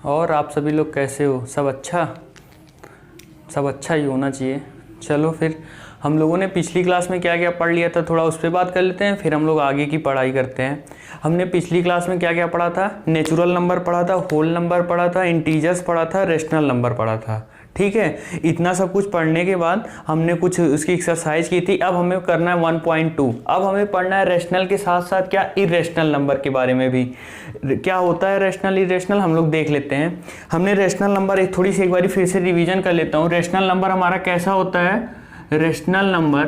और आप सभी लोग कैसे हो? सब अच्छा? सब अच्छा ही होना चाहिए। चलो फिर हम लोगों ने पिछली क्लास में क्या क्या पढ़ लिया था थोड़ा उस पर बात कर लेते हैं, फिर हम लोग आगे की पढ़ाई करते हैं। हमने पिछली क्लास में क्या क्या पढ़ा था? नेचुरल नंबर पढ़ा था, होल नंबर पढ़ा था, इंटीजर्स पढ़ा था, रेशनल नंबर पढ़ा था। ठीक है, इतना सब कुछ पढ़ने के बाद हमने कुछ उसकी एक्सरसाइज की थी। अब हमें करना है 1.2। अब हमें पढ़ना है रेशनल के साथ साथ क्या इरेशनल नंबर के बारे में भी। क्या होता है रेशनल इरेशनल हम लोग देख लेते हैं। हमने रेशनल नंबर एक थोड़ी सी एक बार फिर से रिवीजन कर लेता हूँ। रेशनल नंबर हमारा कैसा होता है? रेशनल नंबर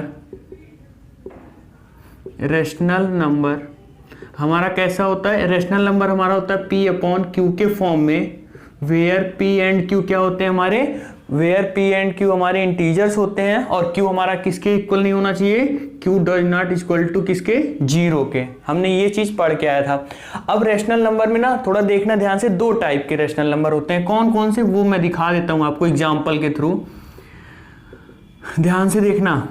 हमारा कैसा होता है? रेशनल नंबर हमारा होता है P अपॉन Q के फॉर्म में, वेयर P एंड Q क्या होते हैं हमारे? वेयर P एंड Q हमारे इंटीजर्स होते हैं और Q हमारा किसके इक्वल नहीं होना चाहिए? Q does not equal to किसके? 0 के। हमने ये चीज पढ़ के आया था। अब रेशनल नंबर में ना थोड़ा देखना ध्यान से, दो टाइप के रेशनल नंबर होते हैं। कौन कौन से वो मैं दिखा देता हूं आपको एग्जाम्पल के थ्रू, ध्यान से देखना।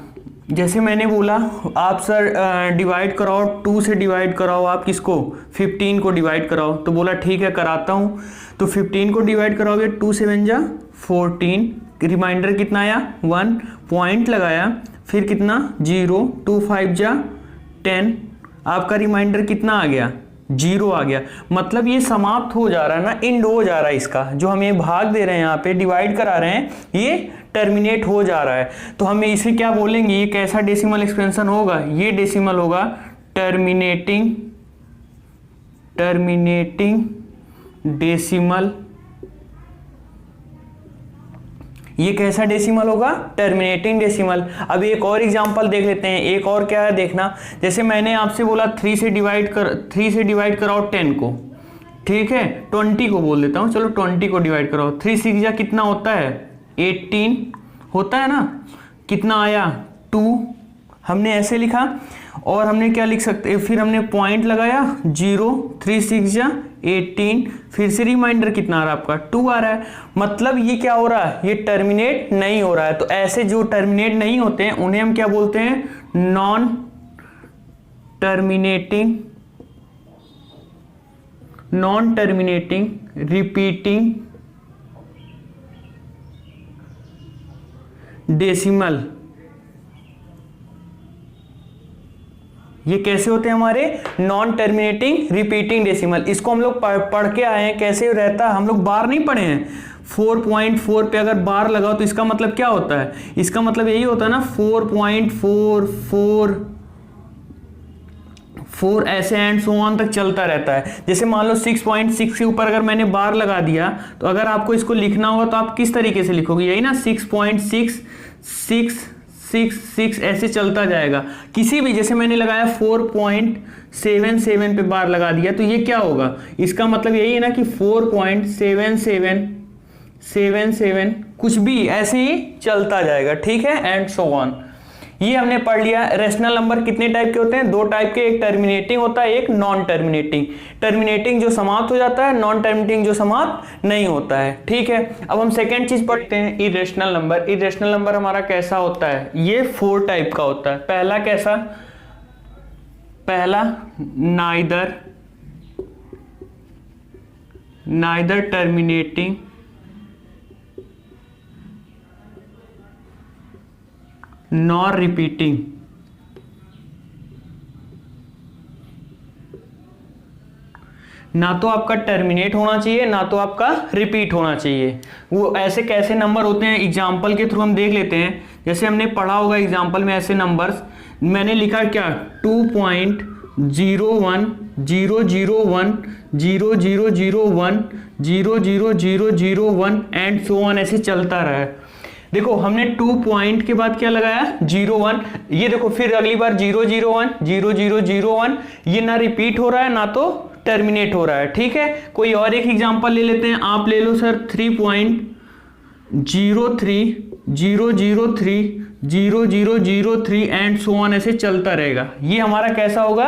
जैसे मैंने बोला आप सर डिवाइड कराओ, 2 से डिवाइड कराओ, आप किसको? 15 को डिवाइड कराओ। तो बोला ठीक है कराता हूँ। तो 15 को डिवाइड कराओगे, 2 7 जा 14, रिमाइंडर कितना आया? 1, पॉइंट लगाया, फिर कितना? 0, 2 5 जा 10, आपका रिमाइंडर कितना आ गया? 0 आ गया। मतलब ये समाप्त हो जा रहा है ना, इंड हो जा रहा है इसका। जो हम ये भाग दे रहे हैं, यहाँ पे डिवाइड करा रहे हैं, ये टर्मिनेट हो जा रहा है। तो हम इसे क्या बोलेंगे? ये कैसा डेसिमल एक्सपेंशन होगा? ये डेसिमल होगा टर्मिनेटिंग डेसिमल। ये कैसा डेसिमल होगा? Terminating decimal. अब एक और एग्जांपल देख लेते हैं। एक और क्या है देखना, जैसे मैंने आपसे बोला 3 से डिवाइड कराओ 10 को। ठीक है, 20 को बोल देता हूं, चलो 20 को डिवाइड कराओ। 3 6 जा कितना होता है? 18 होता है ना। कितना आया? 2। हमने ऐसे लिखा। और हमने क्या लिख सकते हैं? फिर हमने पॉइंट लगाया 0, 3 6 जा 18, फिर से रिमाइंडर कितना आ रहा है आपका? 2 आ रहा है। मतलब ये क्या हो रहा है? ये टर्मिनेट नहीं हो रहा है। तो ऐसे जो टर्मिनेट नहीं होते हैं उन्हें हम क्या बोलते हैं? Non terminating repeating decimal. ये कैसे होते हैं हमारे? Non terminating repeating decimal. इसको हम लोग पढ़ के आए हैं। कैसे रहता है? हम लोग बार नहीं पढ़े हैं। 4.4 पे अगर बार लगाओ तो इसका मतलब क्या होता है? इसका मतलब यही होता है ना 4.444 ऐसे एंड सो ऑन तक चलता रहता है। जैसे मान लो 6.6 के ऊपर अगर मैंने बार लगा दिया, तो अगर आपको इसको लिखना होगा तो आप किस तरीके से लिखोगे? यही ना 6.666 ऐसे चलता जाएगा। किसी भी, जैसे मैंने लगाया 4.77 पे बार लगा दिया, तो ये क्या होगा? इसका मतलब यही है ना कि 4.7777 कुछ भी ऐसे ही चलता जाएगा। ठीक है, एंड सो ऑन। ये हमने पढ़ लिया। रेशनल नंबर कितने टाइप के होते हैं? 2 टाइप के, एक टर्मिनेटिंग होता है, एक नॉन टर्मिनेटिंग। टर्मिनेटिंग जो समाप्त हो जाता है, नॉन टर्मिनेटिंग जो समाप्त नहीं होता है। ठीक है, अब हम सेकंड चीज पढ़ते हैं, इरेशनल नंबर। इरेशनल नंबर हमारा कैसा होता है? ये 4 टाइप का होता है। पहला कैसा? पहला नाइदर टर्मिनेटिंग नॉर रिपीटिंग। ना तो आपका टर्मिनेट होना चाहिए, ना तो आपका रिपीट होना चाहिए। वो ऐसे कैसे नंबर होते हैं एग्जाम्पल के थ्रू हम देख लेते हैं। जैसे हमने पढ़ा होगा एग्जाम्पल में ऐसे नंबर्स, मैंने लिखा क्या? 2.01 0001 0001 00001 एंड सो ऑन ऐसे चलता रहा है। देखो हमने 2 पॉइंट के बाद क्या लगाया? 01। ये देखो फिर अगली बार 001 0001। ये ना रिपीट हो रहा है ना तो टर्मिनेट हो रहा है। ठीक है, कोई और एक एग्जांपल ले लेते हैं। आप ले लो सर 3.03 003 एंड सो ऑन ऐसे चलता रहेगा। ये हमारा कैसा होगा?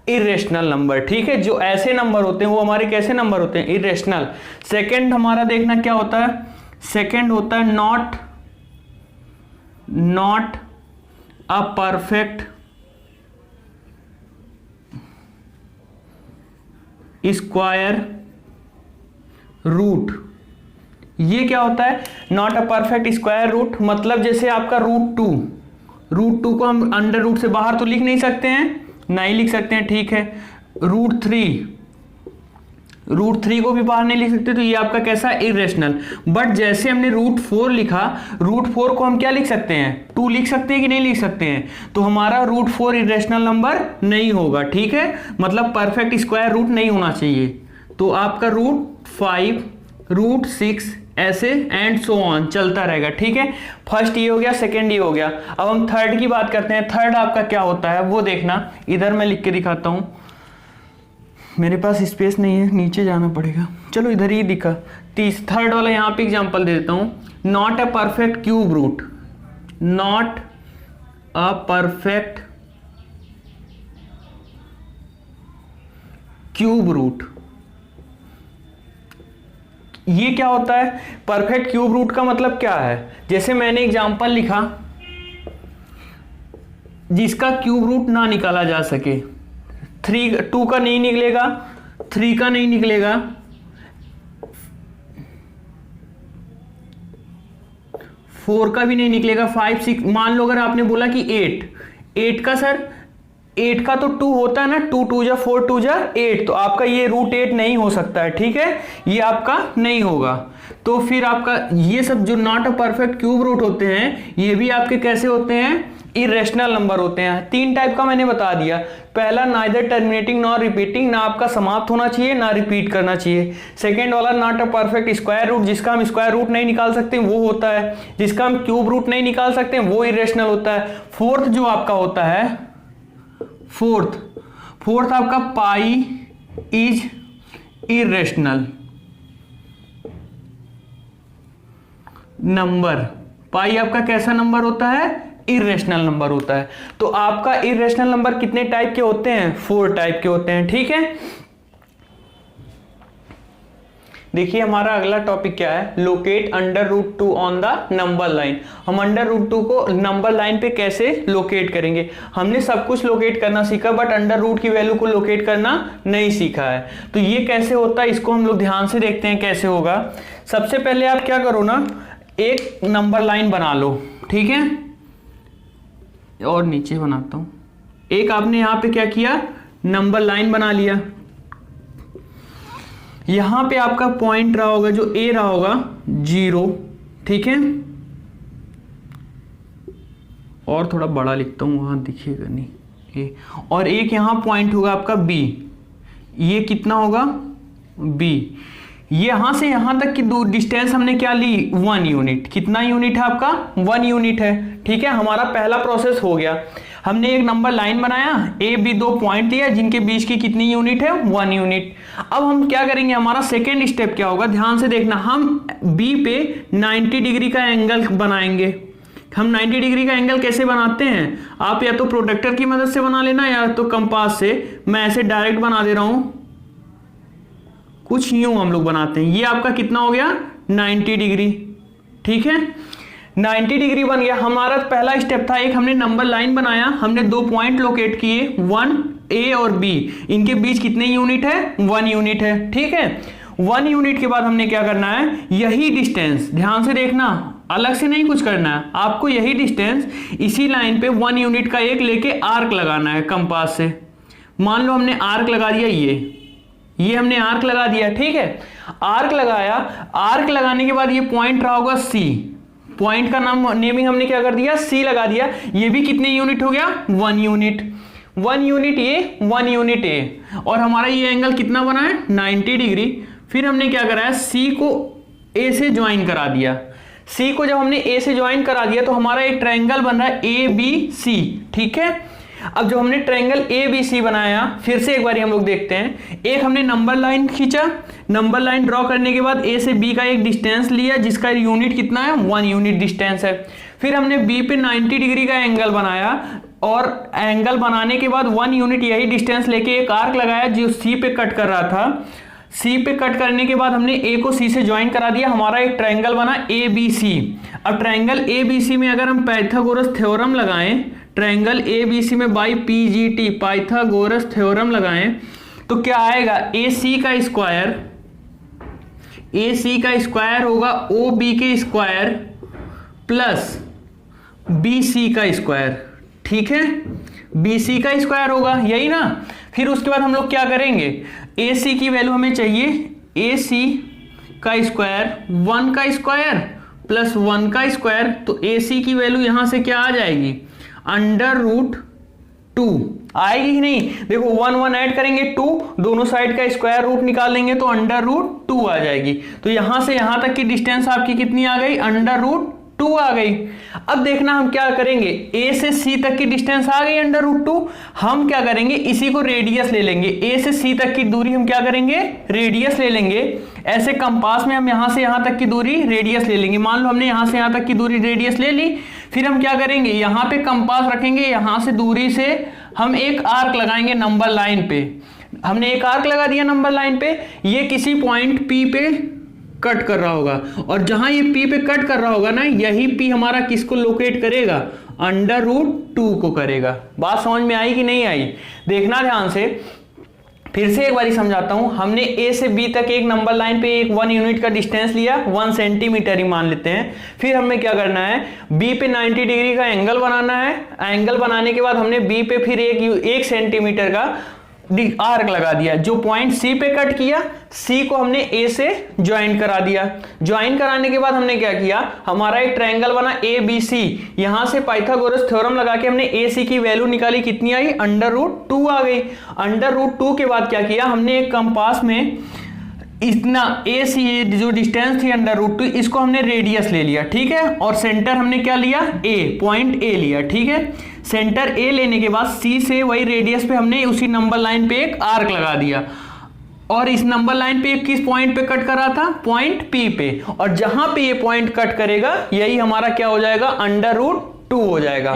Irrational number. ठीक है, जो ऐसे नंबर होते हैं वो हमारे कैसे नंबर होते हैं? इरेशनल। सेकंड हमारा देखना क्या होता है? सेकंड होता है not a perfect square root, ये क्या होता है, not a perfect square root, मतलब जैसे आपका रूट टू को हम अंडर रूट से बाहर तो लिख नहीं सकते हैं, नहीं लिख सकते हैं, ठीक है। रूट थ्री को भी बाहर नहीं लिख सकते, तो ये आपका कैसा, इरेशनल। बट जैसे हमने रूट 4 लिखा, रूट 4 को हम क्या लिख सकते हैं, 2 लिख सकते हैं कि नहीं लिख सकते हैं, तो हमारा रूट 4 इरेशनल नंबर नहीं होगा, ठीक है, मतलब परफेक्ट स्क्वायर रूट नहीं होना चाहिए। तो आपका रूट 5, रूट 6 ऐसे एंड सो ऑन चलता रहेगा, ठीक है। फर्स्ट ये हो गया, सेकेंड ये हो गया। अब हम थर्ड की बात करते हैं। थर्ड आपका क्या होता है वो देखना, इधर मैं लिख के दिखाता हूं, मेरे पास स्पेस नहीं है, नीचे जाना पड़ेगा, चलो इधर ही दिखा। थर्ड वाला यहां पे एग्जांपल दे देता हूं, not a perfect cube root, not a perfect cube root. ये क्या होता है, परफेक्ट क्यूब रूट का मतलब क्या है, जैसे मैंने एग्जांपल लिखा जिसका क्यूब रूट ना निकाला जा सके, 2 का नहीं निकलेगा, 3 का नहीं निकलेगा, 4 का भी नहीं निकलेगा, 5, 6, मान लो अगर आपने बोला कि 8 का सर 8 का तो 2 होता है ना, 2 2 जा 4 2 जा 8, तो आपका ये रूट 8 नहीं हो सकता है, ठीक है, ये आपका नहीं होगा। तो फिर आपका ये सब जो not a perfect cube root होते हैं, ये भी आपके कैसे होते हैं, इरेशनल नंबर होते हैं। 3 टाइप का मैंने बता दिया। पहला नाइदर टर्मिनेटिंग नॉर रिपीटिंग, ना आपका समाप्त होना चाहिए ना रिपीट करना चाहिए। सेकेंड वाला not a perfect square root, जिसका हम स्क्वायर रूट नहीं निकाल सकते वो होता है, जिसका हम क्यूब रूट नहीं निकाल सकते वो इरेशनल होता है। फोर्थ जो आपका होता है, फोर्थ आपका पाई इज इरेशनल नंबर। पाई आपका कैसा नंबर होता है, इरेशनल नंबर होता है। तो आपका इरेशनल नंबर कितने टाइप के होते हैं, 4 टाइप के होते हैं, ठीक है। देखिए हमारा अगला टॉपिक क्या है, locate under root 2 on the number line. हम अंडर रूट 2 को नंबर लाइन पे कैसे लोकेट करेंगे। हमने सब कुछ लोकेट करना सीखा, बट अंडर रूट की वैल्यू को लोकेट करना नहीं सीखा है। तो ये कैसे होता है, इसको हम लोग ध्यान से देखते हैं कैसे होगा। सबसे पहले आप क्या करो ना, एक नंबर लाइन बना लो, ठीक है, और नीचे बनाता हूं। एक आपने यहां पे क्या किया, नंबर लाइन बना लिया। यहां पे आपका पॉइंट रहा होगा, जो ए रहा होगा 0, ठीक है, और थोड़ा बड़ा लिखता हूं, वहां दिखेगा नहीं ए, और एक यहां पॉइंट होगा आपका बी, ये कितना होगा बी। यहां से यहां तक की दूर डिस्टेंस हमने क्या ली, 1 यूनिट। कितना यूनिट है आपका, 1 यूनिट है, ठीक है। हमारा पहला प्रोसेस हो गया, हमने एक नंबर लाइन बनाया, ए बी 2 पॉइंट दिया जिनके बीच की कितनी यूनिट है, 1 यूनिट। अब हम क्या करेंगे, हमारा सेकेंड स्टेप क्या होगा, ध्यान से देखना। हम बी पे 90 डिग्री का एंगल बनाएंगे। हम 90 डिग्री का एंगल कैसे बनाते हैं, आप या तो प्रोटेक्टर की मदद से बना लेना या तो कंपास से। मैं ऐसे डायरेक्ट बना दे रहा हूं, कुछ यूं हम लोग बनाते हैं। ये आपका कितना हो गया, 90 डिग्री, ठीक है। 90 डिग्री बन गया। हमारा पहला स्टेप था, एक हमने नंबर लाइन बनाया, हमने 2 पॉइंट लोकेट किए, 1 ए और बी, इनके बीच कितने यूनिट है, 1 यूनिट है, ठीक है। 1 यूनिट के बाद हमने क्या करना है, यही डिस्टेंस, ध्यान से देखना, अलग से नहीं कुछ करना है आपको, यही डिस्टेंस इसी लाइन पे 1 यूनिट का एक लेके आर्क लगाना है कंपास से। मान लो हमने आर्क लगा दिया, ये हमने आर्क लगा दिया, ठीक है। आर्क लगाया, आर्क लगाने के बाद ये पॉइंट रहा होगा सी, पॉइंट का नाम नेमिंग हमने क्या कर दिया, सी लगा दिया। ये भी कितने यूनिट हो गया, 1 यूनिट। 1 यूनिट ये, 1 यूनिट ए, और हमारा ये एंगल कितना बना है, 90 डिग्री। फिर हमने क्या करा है, सी को ए से ज्वाइन करा दिया। सी को जब हमने ए से ज्वाइन करा दिया तो हमारा एक ट्रायंगल बन रहा है ए बी सी, ठीक है। अब जो हमने ट्रायंगल ए बी सी बनाया, फिर से एक बार हम लोग देखते हैं। एक हमने नंबर लाइन खींचा, नंबर लाइन ड्रॉ करने के बाद ए से बी का एक डिस्टेंस लिया जिसका यूनिट कितना है, 1 यूनिट डिस्टेंस है। फिर हमने बी पे 90 डिग्री का एंगल बनाया, और एंगल बनाने के बाद 1 यूनिट यही डिस्टेंस लेके एक आर्क लगाया जो सी पे कट कर रहा था। सी पे कट करने के बाद हमने ए को सी से ज्वाइन करा दिया, हमारा एक ट्रायंगल बना ए बी सी। अब ट्रायंगल ए बी सी में अगर हम पाइथागोरस थ्योरम लगाएं, ट्रायंगल ए बी सी में by P G T Pythagoras theorem लगाएं, तो क्या आएगा, ए सी का स्क्वायर, ए सी का स्क्वायर होगा ओ बी के स्क्वायर प्लस बी सी का स्क्वायर, ठीक है, बी सी का स्क्वायर होगा, यही ना। फिर उसके बाद हम लोग क्या करेंगे, ए सी की वैल्यू हमें चाहिए, ए सी का स्क्वायर 1 का स्क्वायर प्लस 1 का स्क्वायर, तो ए सी की वैल्यू यहां से क्या आ जाएगी, √2 आएगी ही नहीं, देखो 1 1 ऐड करेंगे 2, दोनों साइड का स्क्वायर रूट निकाल लेंगे तो √2 आ जाएगी। तो यहां से यहां तक की डिस्टेंस आपकी कितनी आ गई, √2 आ गई। अब देखना हम क्या करेंगे, ए से सी तक की डिस्टेंस आ गई √2, हम क्या करेंगे, इसी को रेडियस ले लेंगे, ए से सी तक की दूरी हम क्या करेंगे, रेडियस ले लेंगे। ऐसे कंपास में हम यहां से यहां तक की दूरी रेडियस ले लेंगे। मान लो हमने यहां से यहां तक की दूरी रेडियस ले ली, फिर हम क्या करेंगे, यहां पे कंपास रखेंगे, यहां से दूरी से हम एक आर्क लगाएंगे नंबर लाइन पे। हमने एक आर्क लगा दिया नंबर लाइन पे, ये किसी पॉइंट पी पे कट कर रहा होगा, और जहां ये पी पे कट कर रहा होगा ना, यही पी हमारा किसको लोकेट करेगा, √2 को करेगा। बात समझ में आई कि नहीं आई, देखना ध्यान से। फिर से एक बारी समझाता हूं, हमने ए से बी तक एक नंबर लाइन पे एक 1 यूनिट का डिस्टेंस लिया, 1 सेंटीमीटर ही मान लेते हैं। फिर हमें क्या करना है, बी पे 90 डिग्री का एंगल बनाना है। एंगल बनाने के बाद हमने बी पे फिर एक सेंटीमीटर का आर्क लगा दिया, जो पॉइंट सी पे कट किया, सी को हमने ए से ज्वाइन करा दिया। ज्वाइन कराने के बाद हमने क्या किया, हमारा एक ट्रायंगल बना ए बी सी, यहां से पाइथागोरस थ्योरम लगा के हमने ए सी की वैल्यू निकाली, कितनी आई, √2 आ गई। √2 के बाद क्या किया, हमने एक कंपास में इतना ए सी जो डिस्टेंस थी √2, इसको हमने रेडियस ले लिया, ठीक है, और सेंटर हमने क्या लिया, ए, पॉइंट ए लिया, ठीक है। सेंटर ए लेने के बाद सी से वही रेडियस पे हमने उसी नंबर लाइन पे एक आर्क लगा दिया, और इस नंबर लाइन पे किस पॉइंट पे कट कर रहा था, पॉइंट पी पे, और जहां पे ये पॉइंट कट करेगा यही हमारा क्या हो जाएगा, √2 हो जाएगा।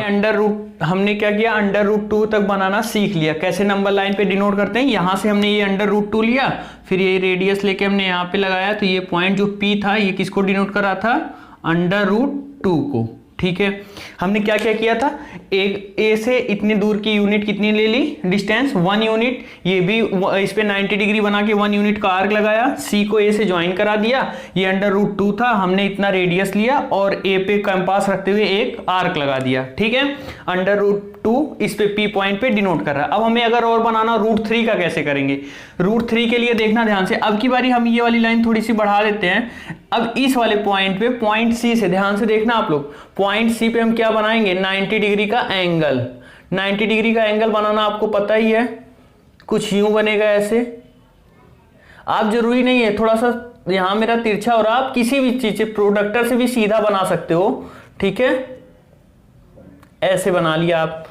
हमने क्या किया, √2 तक बनाना सीख लिया। कैसे नंबर लाइन पे डिनोट करते हैं, यहां से हमने ये √2 लिया, फिर ये रेडियस लेके हमने यहाँ पे लगाया, तो ये पॉइंट जो P था ये किसको डिनोट कर रहा था, √2 को, ठीक है। हमने क्या क्या किया था, एक ए से इतनी दूर की यूनिट कितनी ले ली, डिस्टेंस 1 यूनिट, ये भी इस पे 90 डिग्री बना के 1 यूनिट का आर्क लगाया, सी को ए से ज्वाइन करा दिया, ये √2 था, हमने इतना रेडियस लिया और ए पे कंपास रखते हुए एक आर्क लगा दिया, ठीक है। √2 इस पे पी पॉइंट पे डिनोट कर रहा है। अब हमें अगर और बनाना √3 का कैसे करेंगे, √3 के लिए देखना ध्यान से, अब की बारी हम ये वाली लाइन थोड़ी सी बढ़ा देते हैं। अब इस वाले पॉइंट पे, पॉइंट सी से, ध्यान से देखना आप लोग, पॉइंट सी पे हम क्या बनाएंगे, 90 डिग्री का एंगल। 90 डिग्री का एंगल बनाना आपको पता ही है, कुछ यूं बनेगा ऐसे। आप जरूरी नहीं है, थोड़ा सा यहां मेरा तिरछा हो रहा, आप किसी भी चीज से, प्रोडक्टर से भी सीधा बना सकते हो, ठीक है, ऐसे बना लिया आप।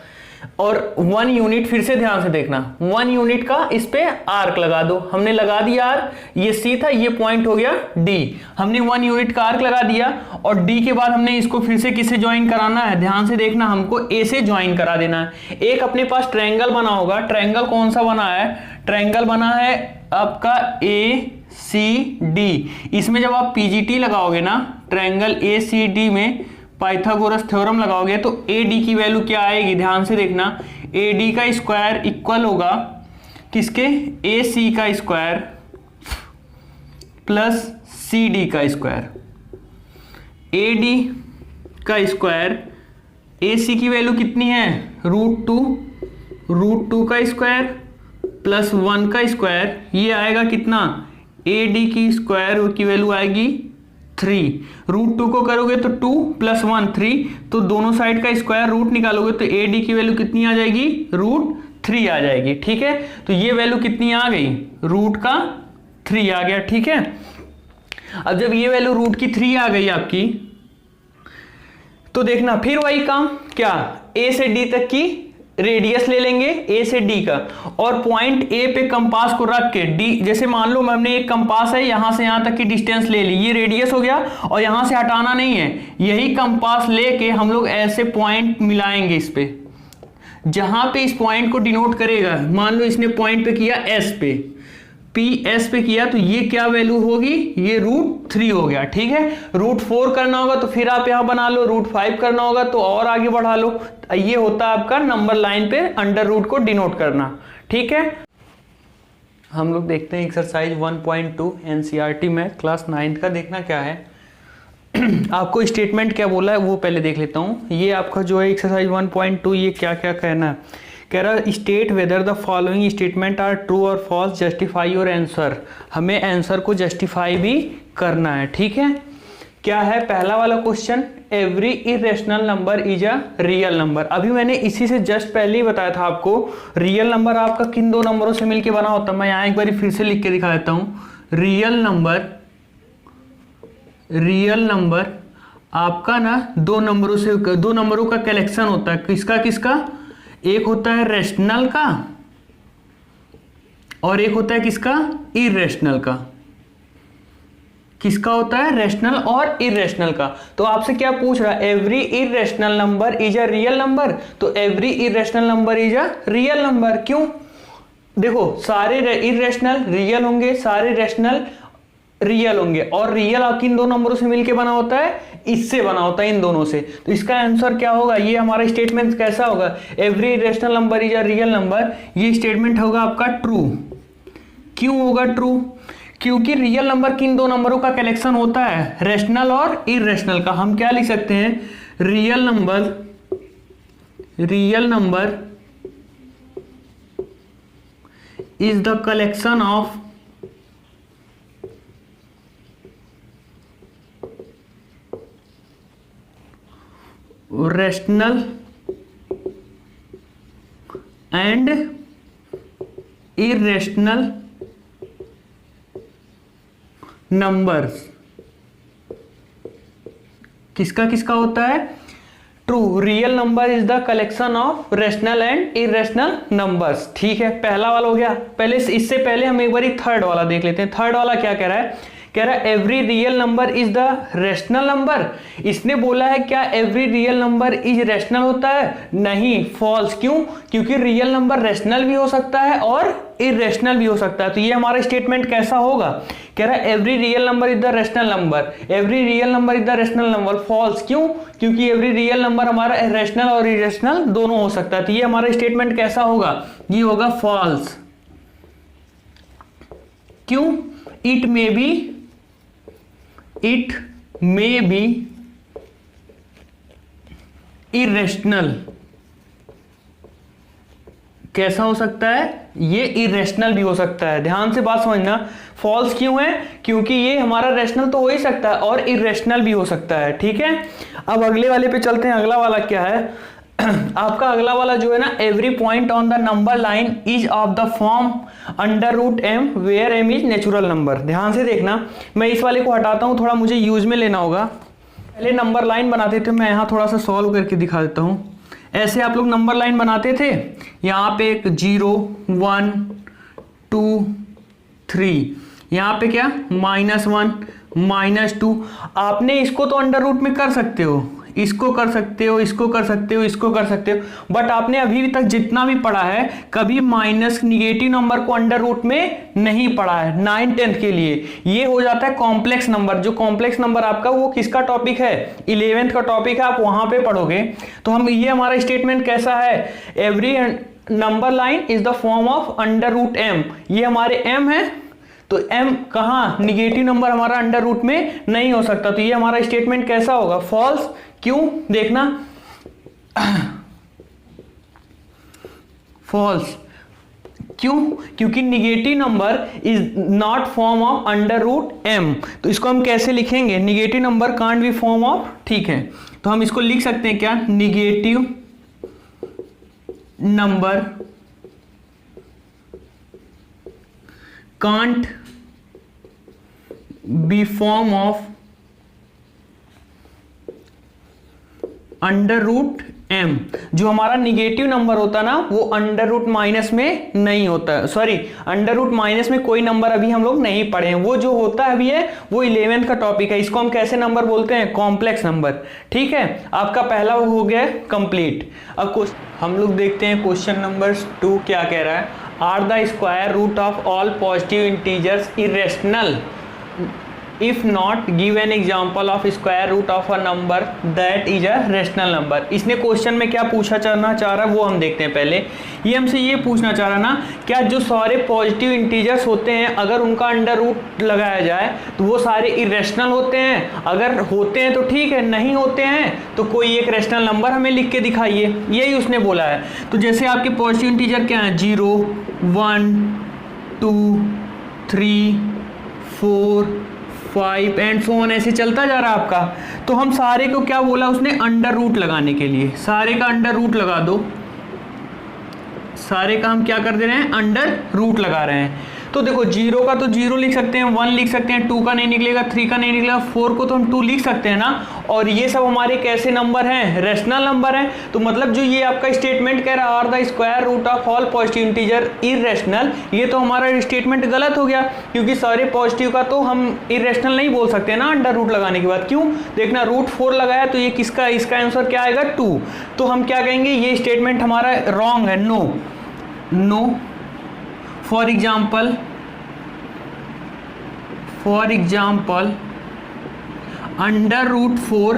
और 1 यूनिट, फिर से ध्यान से देखना, 1 यूनिट का इस पे आर्क लगा दो। हमने लगा दिया आर्क, ये सी था, ये पॉइंट हो गया डी, हमने 1 यूनिट का आर्क लगा दिया, और डी के बाद हमने इसको फिर से किससे ज्वाइन कराना है, ध्यान से देखना, हमको ए से ज्वाइन करा देना है। एक अपने पास ट्रायंगल बना होगा, ट्रायंगल कौन सा बना है, ट्रायंगल बना है आपका ACD। इसमें जब आप PGT लगाओगे ना, ट्रायंगल ACD में पाइथागोरस थ्योरम लगाओगे, तो AD की वैल्यू क्या आएगी, ध्यान से देखना, AD का स्क्वायर इक्वल होगा किसके, AC का स्क्वायर प्लस CD का स्क्वायर। AD का स्क्वायर, AC की वैल्यू कितनी है, √2 का स्क्वायर प्लस 1 का स्क्वायर, ये आएगा कितना, AD की स्क्वायर की वैल्यू आएगी 3, √2 को करोगे तो 2 प्लस 1 3, तो दोनों साइड का स्क्वायर रूट निकालोगे तो AD की वैल्यू कितनी आ जाएगी, √3 आ जाएगी, ठीक है। तो ये वैल्यू कितनी आ गई, √3 आ गया, ठीक है। अब जब ये वैल्यू √3 आ गई आपकी, तो देखना फिर वही काम, क्या, A से D तक की रेडियस ले लेंगे, ए से डी का, और पॉइंट ए पे कंपास को रख के डी, जैसे मान लो हमने एक कंपास है, यहां से यहां तक की डिस्टेंस ले ली, ये रेडियस हो गया, और यहां से हटाना नहीं है, यही कंपास लेके हम लोग ऐसे पॉइंट मिलाएंगे इस पे, जहां पे इस पॉइंट को डिनोट करेगा। मान लो इसने पॉइंट पे किया एस पे, PS पे किया, तो ये क्या वैल्यू होगी, ये √3 हो गया, ठीक है। √4 करना होगा तो फिर आप यहां बना लो, √5 करना होगा तो और आगे बढ़ा लो। ये होता है आपका नंबर लाइन पे √रूट को डिनोट करना, ठीक है। हम लोग देखते हैं एक्सरसाइज 1.2 एनसीईआरटी में क्लास 9th का। देखना क्या है, आपको स्टेटमेंट क्या बोला है वो पहले देख लेता हूँ। ये आपका जो है एक्सरसाइज 1.2, ये क्या क्या कहना है, कह रहा state whether the following statement are true और फॉल्स, जस्टिफाई योर आंसर। हमें आंसर को जस्टिफाई भी करना है, ठीक है। क्या है पहला वाला question, every irrational number is a real number. अभी मैंने इसी से जस्ट पहले ही बताया था आपको, रियल नंबर आपका किन दो नंबरों से मिलके बना होता है। मैं यहाँ एक बार फिर से लिख के दिखा देता हूँ। रियल नंबर आपका ना दो नंबरों का कलेक्शन होता है। किसका किसका, एक होता है रेशनल का और एक होता है किसका, इरेशनल का। किसका होता है, रेशनल और इरेशनल का। तो आपसे क्या पूछ रहा है, every irrational number is a real number. तो every irrational number is a real number. क्यों, देखो सारे इरेशनल रियल होंगे, सारे रेशनल रियल होंगे, और रियल आपकी इन दो नंबरों से मिलके बना होता है, इससे बना होता है इन दोनों से। तो इसका आंसर क्या होगा, ये हमारा स्टेटमेंट कैसा होगा, every irrational number is a real number. ये स्टेटमेंट होगा आपका ट्रू। क्यों होगा ट्रू, क्योंकि रियल नंबर किन दो नंबरों का कलेक्शन होता है, रेशनल और इरेशनल का। हम क्या लिख सकते हैं, real number is the collection of rational and irrational numbers. किसका किसका होता है, true. Real number is the collection of rational and irrational numbers. ठीक है, पहला वाला हो गया। पहले इससे पहले हम एक बार थर्ड वाला देख लेते हैं। थर्ड वाला क्या कह रहा है, कह रहा है every real number is the rational number. इसने बोला है क्या every real number is rational होता है, नहीं, फॉल्स। क्यों, क्योंकि रियल नंबर रेशनल भी हो सकता है और इरेशनल भी हो सकता है। तो ये हमारा स्टेटमेंट कैसा होगा, कह रहा है every real number is the rational number, every real number is the rational number. False, क्यों, क्योंकि एवरी रियल नंबर हमारा रेशनल और इरेशनल दोनों हो सकता है। तो ये हमारा स्टेटमेंट कैसा होगा, ये होगा फॉल्स। क्यों, इट मे बी इरेशनल। कैसा हो सकता है, ये इरेशनल भी हो सकता है। ध्यान से बात समझना, फॉल्स क्यों है, क्योंकि ये हमारा रेशनल तो हो ही सकता है और इरेशनल भी हो सकता है। ठीक है, अब अगले वाले पे चलते हैं। अगला वाला क्या है आपका, अगला वाला जो है ना, every point on the number line is of the form under root M where M is natural number. ध्यान से देखना, मैं इस वाले को हटाता हूं, थोड़ा मुझे यूज में लेना होगा। पहले नंबर लाइन बनाते थे, मैं यहां थोड़ा सा सॉल्व करके दिखा देता हूं। ऐसे आप लोग नंबर लाइन बनाते थे, यहाँ पे एक 0 1 2 3, यहाँ पे क्या -1 -2। आपने इसको तो अंडर रूट में कर सकते हो, इसको कर सकते हो, इसको कर सकते हो, इसको कर सकते हो, बट आपने अभी तक जितना भी पढ़ा है कभी माइनस निगेटिव नंबर को अंडर रूट में नहीं पढ़ा है। 9th 10th के लिए ये हो जाता है कॉम्प्लेक्स नंबर। जो कॉम्प्लेक्स नंबर आपका वो किसका टॉपिक है, 11th का टॉपिक है, आप वहां पे पढ़ोगे। तो हम ये हमारा स्टेटमेंट कैसा है, every number line is the form of under root M. ये हमारे एम है, तो m कहाँ, निगेटिव नंबर हमारा अंडर रूट में नहीं हो सकता। तो ये हमारा स्टेटमेंट कैसा होगा, फॉल्स। क्यों, देखना फॉल्स। क्यों, क्योंकि negative number is not form of under root m। तो इसको हम कैसे लिखेंगे, negative number can't be form of, ठीक है, तो हम इसको लिख सकते हैं क्या, negative number can't be form of under root m। जो हमारा निगेटिव नंबर होता है ना, वो अंडर रूट माइनस में नहीं होता है। सॉरी, अंडर रूट माइनस में कोई नंबर अभी हम लोग नहीं पढ़े हैं। वो जो होता है अभी है वो 11th का टॉपिक है। इसको हम कैसे नंबर बोलते हैं, कॉम्प्लेक्स नंबर। ठीक है, आपका पहला हो गया कंप्लीट। अब हम लोग देखते हैं क्वेश्चन नंबर 2 क्या कह रहा है, are the square root of all positive integers irrational. If not give an example of square root of a number that is a rational number. इसने क्वेश्चन में क्या पूछा चाहना चाह रहा है वो हम देखते हैं। पहले ये हमसे ये पूछना चाह रहा ना, क्या जो सारे पॉजिटिव इंटीजर्स होते हैं अगर उनका अंडर रूट लगाया जाए तो वो सारे इरेशनल होते हैं? अगर होते हैं तो ठीक है, नहीं होते हैं तो कोई एक रेशनल नंबर हमें लिख के दिखाइए, यही उसने बोला है। तो जैसे आपके पॉजिटिव इंटीजर क्या है, 0 1 2 3 4 5 एंड सो ऑन, ऐसे चलता जा रहा है आपका। तो हम सारे को क्या बोला उसने, अंडर रूट लगाने के लिए, सारे का अंडर रूट लगा दो। सारे का हम क्या कर दे रहे हैं, अंडर रूट लगा रहे हैं। तो देखो 0 का तो 0 लिख सकते हैं, 1 लिख सकते हैं, 2 का नहीं निकलेगा, 3 का नहीं निकलेगा, 4 को तो हम 2 लिख सकते हैं ना। और ये सब हमारे कैसे नंबर हैं, रेशनल नंबर हैं। तो मतलब जो ये आपका स्टेटमेंट कह रहा है are the square root of all positive integer irrational, ये तो हमारा स्टेटमेंट गलत हो गया, क्योंकि सारे पॉजिटिव का तो हम इरेशनल नहीं बोल सकते ना अंडर रूट लगाने के बाद। क्यों, देखना रूट 4 लगाया तो ये किसका, इसका आंसर क्या आएगा 2। तो हम क्या कहेंगे, ये स्टेटमेंट हमारा रॉन्ग है, no no. For example under root 4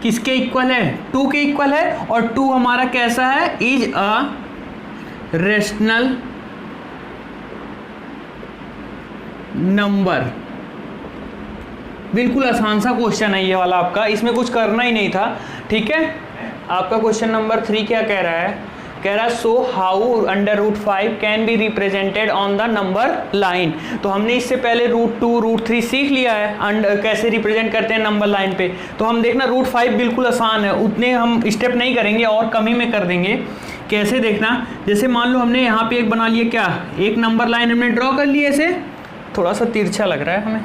किसके इक्वल है, 2 के इक्वल है, और 2 हमारा कैसा है, इज अ रेशनल नंबर। बिल्कुल आसान सा क्वेश्चन है ये वाला आपका, इसमें कुछ करना ही नहीं था। ठीक है, आपका क्वेश्चन नंबर 3 क्या कह रहा है, कह रहा है so how under root 5 can be represented on the number line. तो हमने इससे पहले रूट 2 रूट 3 सीख लिया है कैसे रिप्रेजेंट करते हैं नंबर लाइन पे। तो हम देखना रूट 5 बिल्कुल आसान है, उतने हम स्टेप नहीं करेंगे और कम ही में कर देंगे। कैसे देखना, जैसे मान लो हमने यहाँ पे एक बना लिया, क्या एक नंबर लाइन हमने ड्रॉ कर ली, ऐसे थोड़ा सा तिरछा लग रहा है हमें,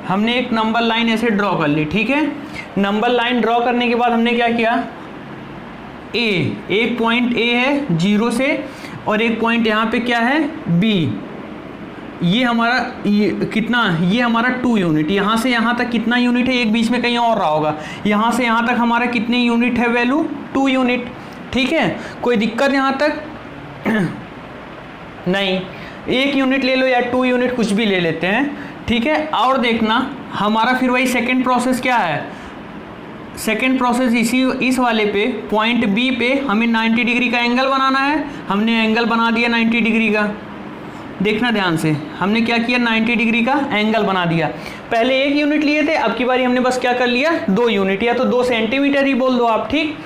हमने एक नंबर लाइन ऐसे ड्रॉ कर ली। ठीक है, नंबर लाइन ड्रॉ करने के बाद हमने क्या किया, एक पॉइंट ए है 0 से, और एक पॉइंट यहाँ पे क्या है बी। ये हमारा कितना, ये हमारा 2 यूनिट, यहाँ से यहाँ तक कितना यूनिट है, एक बीच में कहीं और रहा होगा, यहाँ से यहाँ तक हमारा कितने यूनिट है, वैल्यू 2 यूनिट। ठीक है, कोई दिक्कत यहाँ तक नहीं, 1 यूनिट ले लो या 2 यूनिट कुछ भी ले लेते हैं। ठीक है, और देखना हमारा फिर वही सेकेंड प्रोसेस क्या है, सेकेंड प्रोसेस इस वाले पे पॉइंट बी पे हमें 90 डिग्री का एंगल बनाना है। हमने एंगल बना दिया 90 डिग्री का, देखना ध्यान से, हमने क्या किया 90 डिग्री का एंगल बना दिया। पहले 1 यूनिट लिए थे, अब की बारी हमने बस क्या कर लिया 2 यूनिट, या तो 2 सेंटीमीटर ही बोल दो आप। ठीक,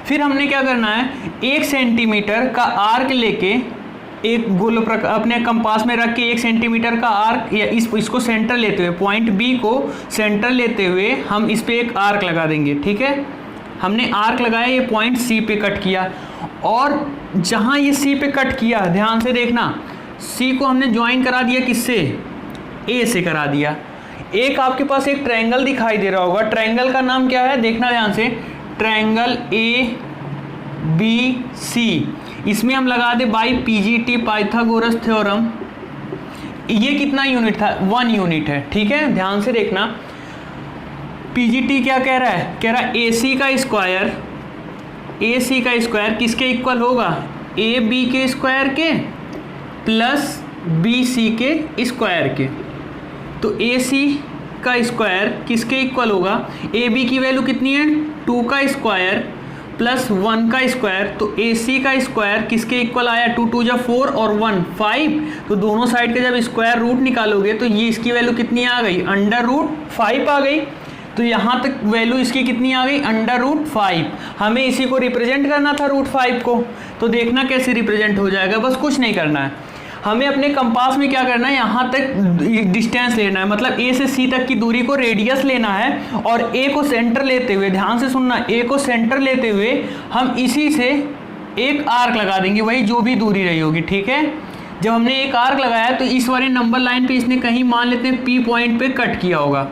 फिर हमने क्या करना है, 1 सेंटीमीटर का आर्क लेके एक गोल अपने कंपास में रख के 1 सेंटीमीटर का आर्क, या इसको सेंटर लेते हुए, पॉइंट बी को सेंटर लेते हुए हम इस पे एक आर्क लगा देंगे। ठीक है, हमने आर्क लगाया, ये पॉइंट सी पे कट किया, और जहाँ ये सी पे कट किया ध्यान से देखना, सी को हमने ज्वाइन करा दिया किससे, ए से करा दिया। एक आपके पास एक ट्रायंगल दिखाई दे रहा होगा, ट्रायंगल का नाम क्या है, देखना ध्यान से, ट्रायंगल ए बी सी। इसमें हम लगा दे बाई पीजीटी पाइथागोरस थ्योरम। ये कितना यूनिट था, 1 यूनिट है। ठीक है, ध्यान से देखना, पीजीटी क्या कह रहा है, कह रहा है एसी का स्क्वायर किसके इक्वल होगा, ए बी के स्क्वायर के प्लस बी सी के स्क्वायर के। तो ए सी का स्क्वायर किसके इक्वल होगा, ए बी की वैल्यू कितनी है 2 का स्क्वायर प्लस 1 का स्क्वायर, तो ए सी का स्क्वायर किसके इक्वल आया, 2 2 जा 4 और 1 5। तो दोनों साइड के जब स्क्वायर रूट निकालोगे तो ये इसकी वैल्यू कितनी आ गई, अंडर रूट 5 आ गई। तो यहाँ तक वैल्यू इसकी कितनी आ गई, अंडर रूट 5। हमें इसी को रिप्रेजेंट करना था रूट 5 को, तो देखना कैसे रिप्रेजेंट हो जाएगा, बस कुछ नहीं करना है, हमें अपने कंपास में क्या करना है, यहाँ तक डिस्टेंस लेना है, मतलब ए से सी तक की दूरी को रेडियस लेना है, और ए को सेंटर लेते हुए, ध्यान से सुनना, ए को सेंटर लेते हुए हम इसी से एक आर्क लगा देंगे, वही जो भी दूरी रही होगी। ठीक है, जब हमने एक आर्क लगाया तो इस वाले नंबर लाइन पे इसने कहीं मान लेते हैं पी पॉइंट पे कट किया होगा।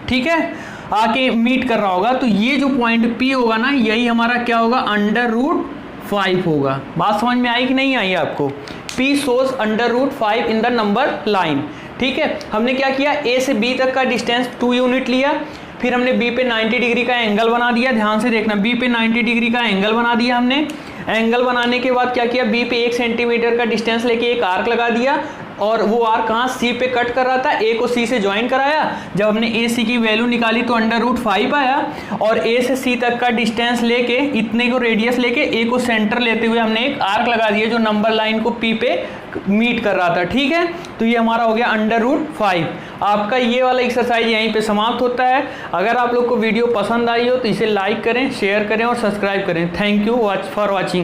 ठीक है, आके मीट कर रहा होगा, तो ये जो पॉइंट पी होगा ना, यही हमारा क्या होगा, अंडर रूट 5 होगा। बात समझ में आई कि नहीं आई आपको, P shows under root 5 in the number line. ठीक है, हमने क्या किया, A से B तक का डिस्टेंस 2 यूनिट लिया, फिर हमने B पे 90 डिग्री का एंगल बना दिया। ध्यान से देखना, B पे 90 डिग्री का एंगल बना दिया हमने। एंगल बनाने के बाद क्या किया, B पे 1 सेंटीमीटर का डिस्टेंस लेके एक आर्क लगा दिया। और वो आर कहाँ सी पे कट कर रहा था, ए को सी से ज्वाइन कराया। जब हमने ए सी की वैल्यू निकाली तो √5 आया, और ए से सी तक का डिस्टेंस लेके, इतने को रेडियस लेके ए को सेंटर लेते हुए हमने एक आर्क लगा दिया जो नंबर लाइन को पी पे मीट कर रहा था। ठीक है, तो ये हमारा हो गया √5। आपका ये वाला एक्सरसाइज यहीं पे समाप्त होता है। अगर आप लोग को वीडियो पसंद आई हो तो इसे लाइक करें, शेयर करें और सब्सक्राइब करें। Thank you for watching.